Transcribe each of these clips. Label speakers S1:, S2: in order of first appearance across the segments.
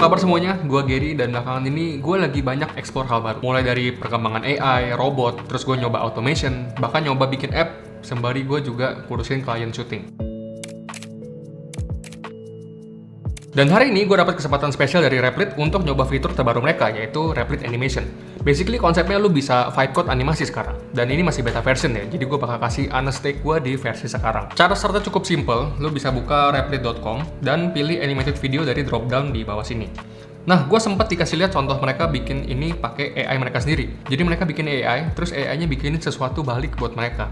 S1: kabar semuanya? Gue Gary dan belakangan ini gue lagi banyak explore hal baru. Mulai dari perkembangan AI, robot, terus gue nyoba automation, bahkan nyoba bikin app, sembari gue juga kurusin client shooting. Dan hari ini gue dapat kesempatan spesial dari Replit untuk nyoba fitur terbaru mereka, yaitu Replit Animation. Basically konsepnya lu bisa vibe code animasi sekarang. Dan ini masih beta version ya, jadi gue bakal kasih honest take gue di versi sekarang. Cara startnya cukup simple, lu bisa buka replit.com dan pilih animated video dari dropdown di bawah sini. Nah, gue sempat dikasih lihat contoh mereka bikin ini pakai AI mereka sendiri. Jadi mereka bikin AI, terus AI-nya bikinin sesuatu balik buat mereka.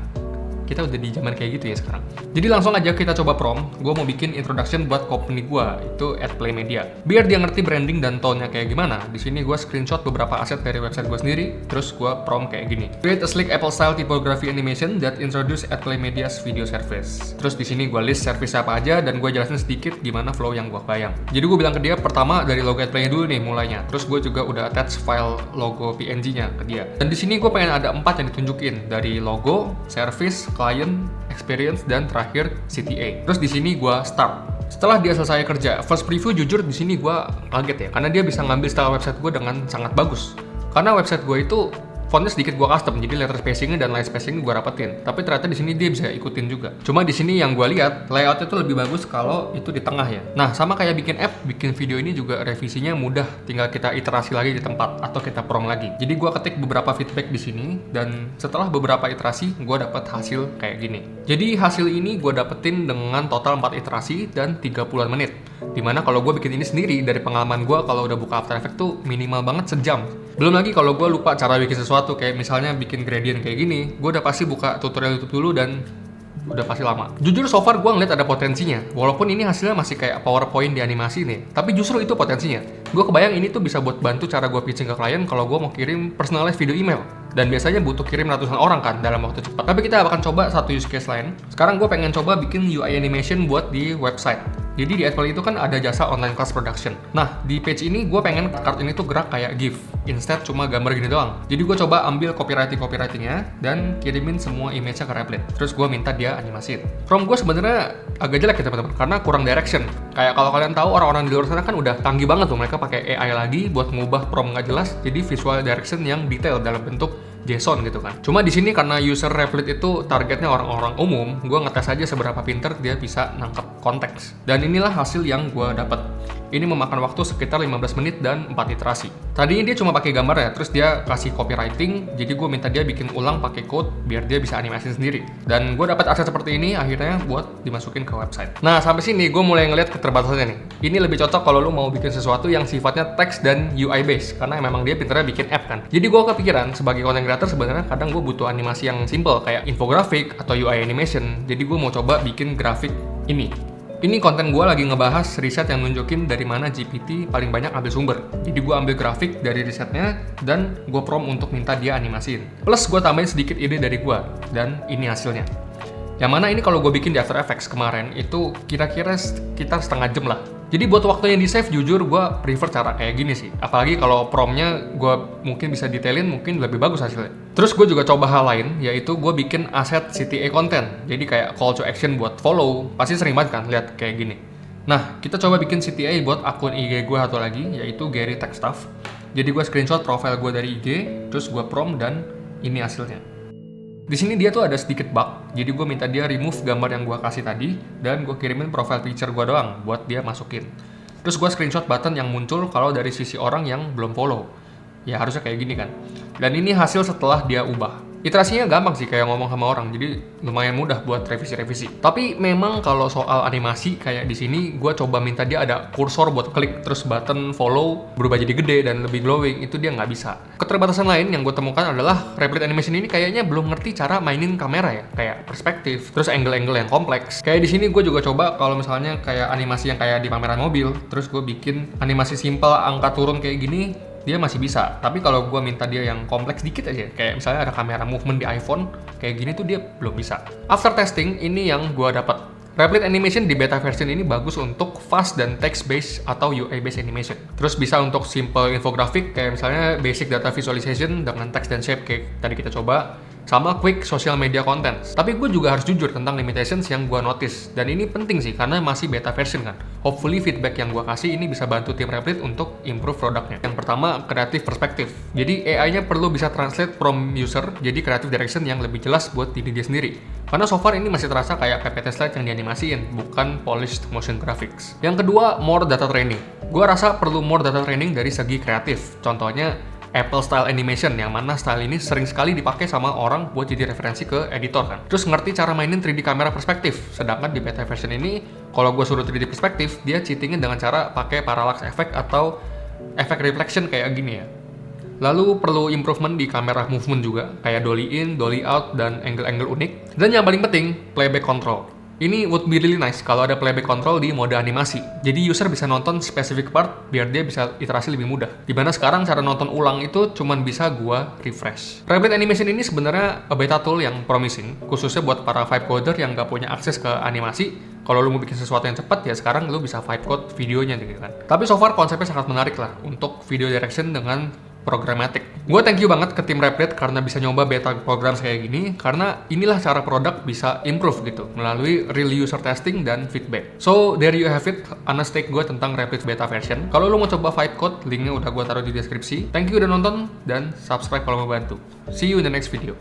S1: Kita udah di zaman kayak gitu ya sekarang. Jadi langsung aja kita coba prompt. Gue mau bikin introduction buat company gue, itu @playmedia. Biar dia ngerti branding dan tone-nya kayak gimana. Di sini gue screenshot beberapa aset dari website gue sendiri, terus gue prompt kayak gini. Create a sleek Apple-style typography animation that introduce @playmedia's video service. Terus di sini gue list service apa aja dan gue jelasin sedikit gimana flow yang gue bayang. Jadi gue bilang ke dia pertama dari logo @play dulu nih mulainya. Terus gue juga udah attach file logo PNG-nya ke dia. Dan di sini gue pengen ada 4 yang ditunjukin dari logo, service, client, experience, dan terakhir CTA. Terus di sini gue start. Setelah dia selesai kerja, first preview jujur di sini gue kaget ya, karena dia bisa ngambil style website gue dengan sangat bagus. Karena website gue itu fontnya sedikit gue custom, jadi letter spacingnya dan line spacingnya gue rapetin. Tapi ternyata di sini dia bisa ikutin juga. Cuma di sini yang gue lihat layoutnya tuh lebih bagus kalau itu di tengah ya. Nah sama kayak bikin app, bikin video ini juga revisinya mudah. Tinggal kita iterasi lagi di tempat atau kita prompt lagi. Jadi gue ketik beberapa feedback di sini dan setelah beberapa iterasi gue dapat hasil kayak gini. Jadi hasil ini gue dapetin dengan total 4 iterasi dan 30-an menit. Dimana kalau gue bikin ini sendiri dari pengalaman gue kalau udah buka After Effects tuh minimal banget sejam. Belum lagi kalau gue lupa cara bikin sesuatu, kayak misalnya bikin gradient kayak gini, gue udah pasti buka tutorial YouTube dulu dan udah pasti lama. Jujur so far gue ngeliat ada potensinya, walaupun ini hasilnya masih kayak PowerPoint di animasi nih, tapi justru itu potensinya. Gue kebayang ini tuh bisa buat bantu cara gue pitching ke klien kalau gue mau kirim personalized video email. Dan biasanya butuh kirim ratusan orang kan dalam waktu cepat. Tapi kita akan coba satu use case lain. Sekarang gue pengen coba bikin UI animation buat di website. Jadi di Apple itu kan ada jasa online class production. Nah, di page ini gue pengen card ini tuh gerak kayak GIF. Instead cuma gambar gini doang. Jadi gue coba ambil copywritingnya dan kirimin semua image-nya ke Replit. Terus gue minta dia animasiin. Prompt gue sebenarnya agak jelek ya teman-teman, karena kurang direction. Kayak kalau kalian tahu orang-orang di luar sana kan udah canggih banget tuh. Mereka pakai AI lagi buat ngubah prompt nggak jelas jadi visual direction yang detail dalam bentuk JSON gitu kan. Cuma di sini karena user Replit itu targetnya orang-orang umum, gue ngetes aja seberapa pinter dia bisa nangkep konteks. Dan inilah hasil yang gue dapat. Ini memakan waktu sekitar 15 menit dan 4 iterasi. Tadinya dia cuma pakai gambar ya, terus dia kasih copywriting, jadi gue minta dia bikin ulang pakai code biar dia bisa animasi sendiri. Dan gue dapat akses seperti ini akhirnya buat dimasukin ke website. Nah sampai sini gue mulai ngeliat keterbatasannya nih. Ini lebih cocok kalau lu mau bikin sesuatu yang sifatnya text dan UI based, karena memang dia pinternya bikin app kan. Jadi gue kepikiran sebagai content creator sebenarnya kadang gue butuh animasi yang simple kayak infografik atau UI animation. Jadi gue mau coba bikin grafik ini. Ini konten gue lagi ngebahas riset yang nunjukin dari mana GPT paling banyak ambil sumber. Jadi gue ambil grafik dari risetnya dan gue prompt untuk minta dia animasiin. Plus gue tambahin sedikit ide dari gue dan ini hasilnya. Yang mana ini kalau gue bikin di After Effects kemarin itu kira-kira sekitar setengah jam lah. Jadi buat waktu yang di save jujur gue prefer cara kayak gini sih. Apalagi kalau promptnya gue mungkin bisa detailin mungkin lebih bagus hasilnya. Terus gue juga coba hal lain, yaitu gue bikin aset CTA content. Jadi kayak call to action buat follow. Pasti sering banget kan lihat kayak gini. Nah kita coba bikin CTA buat akun IG gue satu lagi, yaitu Gary Tech Stuff. Jadi gue screenshot profile gue dari IG, terus gue prompt dan ini hasilnya. Di sini dia tuh ada sedikit bug, jadi gue minta dia remove gambar yang gue kasih tadi dan gue kirimin profile picture gue doang buat dia masukin. Terus gue screenshot button yang muncul kalau dari sisi orang yang belum follow. Ya harusnya kayak gini kan. Dan ini hasil setelah dia ubah. Iterasinya gampang sih kayak ngomong sama orang, jadi lumayan mudah buat revisi-revisi. Tapi memang kalau soal animasi kayak di sini, gue coba minta dia ada kursor buat klik, terus button follow berubah jadi gede dan lebih glowing, itu dia nggak bisa. Keterbatasan lain yang gue temukan adalah Replit Animation ini kayaknya belum ngerti cara mainin kamera ya, kayak perspektif, terus angle-angle yang kompleks. Kayak di sini gue juga coba kalau misalnya kayak animasi yang kayak di pameran mobil, terus gue bikin animasi simple angka turun kayak gini, dia masih bisa. Tapi kalau gue minta dia yang kompleks dikit aja, kayak misalnya ada kamera movement di iPhone, kayak gini tuh dia belum bisa. After testing, ini yang gue dapat. Replit Animation di beta version ini bagus untuk fast dan text-based atau UI-based animation. Terus bisa untuk simple infografik, kayak misalnya basic data visualization dengan text dan shape kayak tadi kita coba. sama quick social media content. Tapi gue juga harus jujur tentang limitations yang gue notice. Dan ini penting sih, karena masih beta version kan. Hopefully feedback yang gue kasih ini bisa bantu tim Replit untuk improve produknya. Yang pertama, creative perspective. Jadi AI-nya perlu bisa translate from user jadi creative direction yang lebih jelas buat diri dia sendiri. Karena so far ini masih terasa kayak PPT slide yang dianimasiin, bukan polished motion graphics. Yang kedua, more data training. Gue rasa perlu more data training dari segi kreatif. Contohnya, Apple Style Animation, yang mana style ini sering sekali dipakai sama orang buat jadi referensi ke editor kan. Terus ngerti cara mainin 3D kamera perspektif. Sedangkan di beta version ini, kalau gue suruh 3D perspektif, dia cheatingin dengan cara pakai parallax effect atau efek reflection kayak gini ya. Lalu perlu improvement di kamera movement juga, kayak dolly in, dolly out, dan angle-angle unik. Dan yang paling penting, playback control. Ini would be really nice kalau ada playback control di mode animasi. Jadi user bisa nonton specific part biar dia bisa iterasi lebih mudah. Dimana sekarang cara nonton ulang itu cuman bisa gua refresh. Replit Animation ini sebenarnya a beta tool yang promising, khususnya buat para vibe coder yang nggak punya akses ke animasi. Kalau lu mau bikin sesuatu yang cepat, ya sekarang lu bisa vibe code videonya gitu kan. Tapi so far konsepnya sangat menarik lah untuk video direction dengan programmatic. Gue thank you banget ke tim Replit karena bisa nyoba beta program kayak gini, karena inilah cara produk bisa improve gitu melalui real user testing dan feedback. So there you have it, honest take gue tentang Replit beta version. Kalau lo mau coba vibe code, linknya udah gue taruh di deskripsi. Thank you udah nonton dan subscribe kalau mau bantu. See you in the next video.